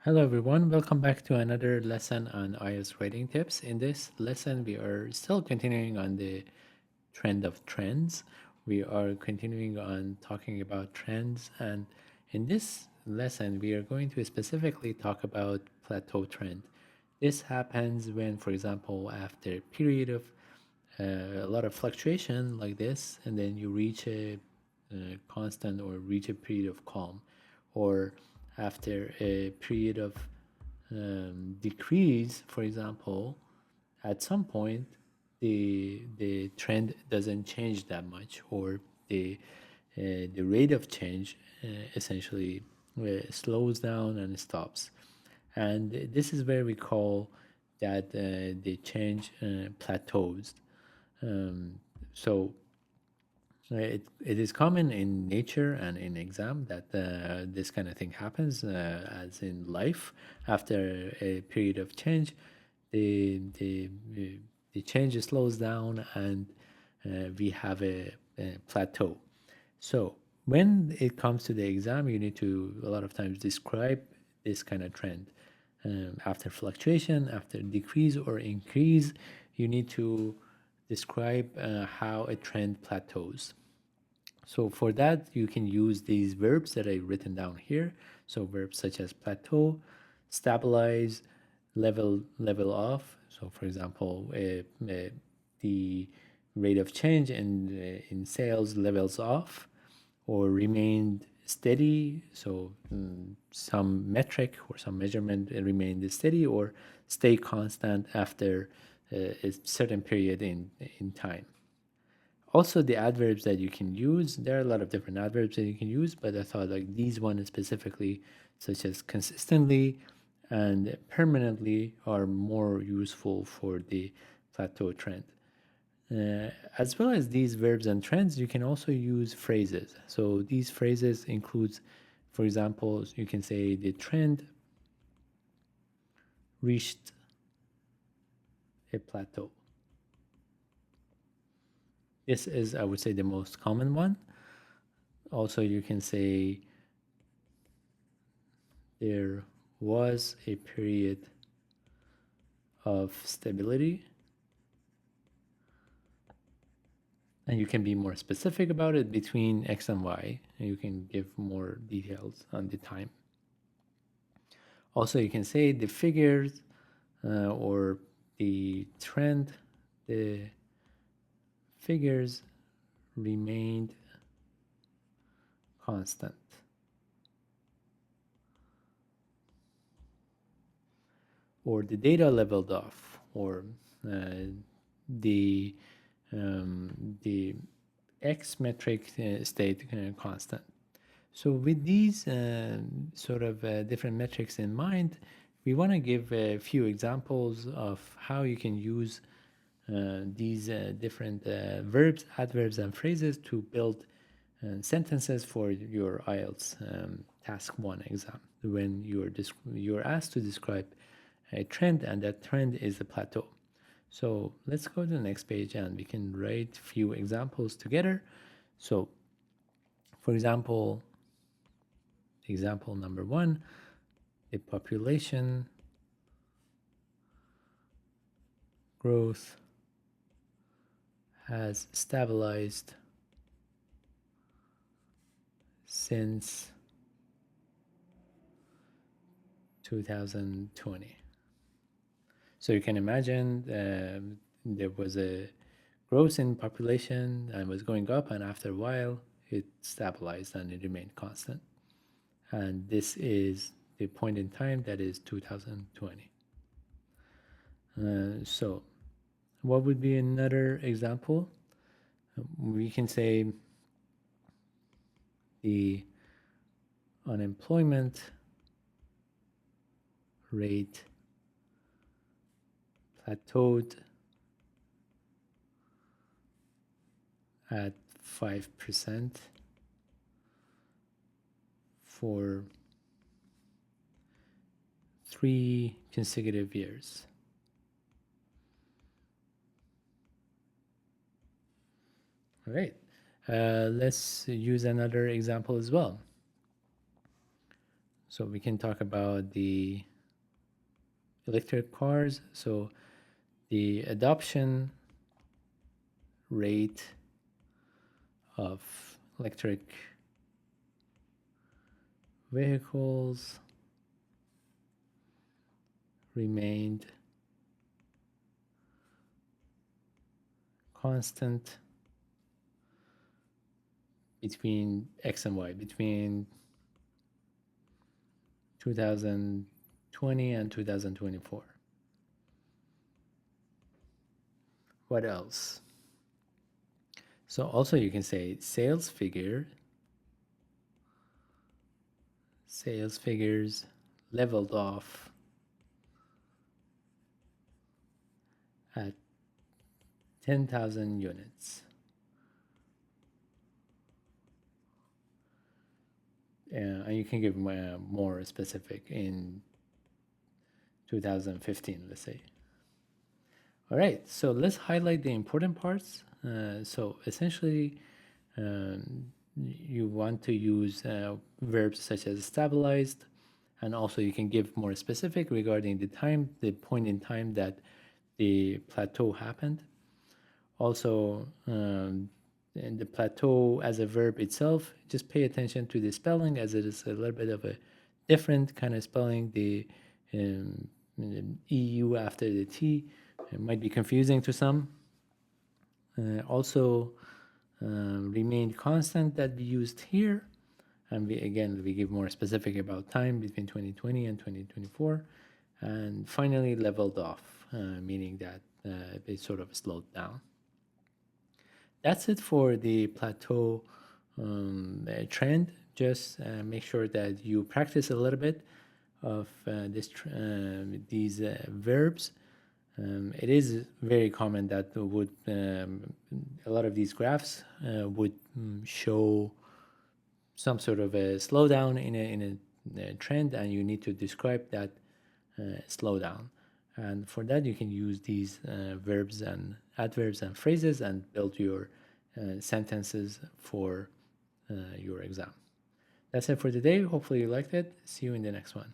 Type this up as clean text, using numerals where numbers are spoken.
Hello everyone, welcome back to another lesson on IELTS writing tips. In this lesson, we are still continuing on the trend of trends. We are continuing on talking about trends, and in this lesson, we are going to specifically talk about plateau trend. This happens when, for example, after a period of a lot of fluctuation like this, and then you reach a constant or reach a period of calm, or after a period of decrease, for example, at some point the trend doesn't change that much, or the rate of change essentially slows down and stops. And this is where we call that the change plateaus. So it is common in nature and in exam that this kind of thing happens, as in life. After a period of change, the the the change slows down, and we have a plateau. So when it comes to the exam, you need to a lot of times describe this kind of trend. After fluctuation, after decrease or increase, you need to describe how a trend plateaus. So for that, you can use these verbs that I've written down here. So verbs such as plateau, stabilize, level off. So for example, the rate of change in sales levels off, or remained steady. So some metric or some measurement remained steady or stay constant after a certain period in time. Also, the adverbs that you can use, there are a lot of different adverbs that you can use, but I thought like these ones specifically, such as consistently and permanently, are more useful for the plateau trend. As well as these verbs and trends, you can also use phrases. So these phrases includes, for example, you can say the trend reached a plateau. This is, I would say, the most common one. Also, you can say there was a period of stability, and you can be more specific about it between X and Y, and you can give more details on the time. Also, you can say the figures or the trend, the figures remained constant. Or the data leveled off, or the the X metric stayed constant. So with these sort of different metrics in mind, we want to give a few examples of how you can use these different verbs, adverbs, and phrases to build sentences for your IELTS Task 1 exam, when you're asked to describe a trend, and that trend is a plateau. So let's go to the next page and we can write a few examples together. So for example, example number 1, the population growth has stabilized since 2020. So you can imagine there was a growth in population and was going up, and after a while it stabilized and it remained constant. And this is the point in time, that is 2020. So what would be another example? We can say the unemployment rate plateaued at 5% for 3 consecutive years. All right, let's use another example as well. So we can talk about the electric cars. So the adoption rate of electric vehicles remained constant between X and Y, between 2020 and 2024. What else? So also you can say sales figures leveled off at 10,000 units. And you can give more specific in 2015, let's say. All right, so let's highlight the important parts. So essentially, you want to use verbs such as stabilized, and also you can give more specific regarding the time, the point in time that the plateau happened. Also, in the plateau as a verb itself, just pay attention to the spelling, as it is a little bit of a different kind of spelling. The EU after the T, it might be confusing to some. Also, remained constant that we used here, and we give more specific about time between 2020 and 2024, and finally leveled off, meaning that it sort of slowed down. That's it for the plateau trend. Just make sure that you practice a little bit of these verbs. It is very common that would a lot of these graphs would show some sort of a slowdown in a trend, and you need to describe that slowdown. And for that, you can use these verbs and adverbs and phrases and build your sentences for your exam. That's it for today. Hopefully you liked it. See you in the next one.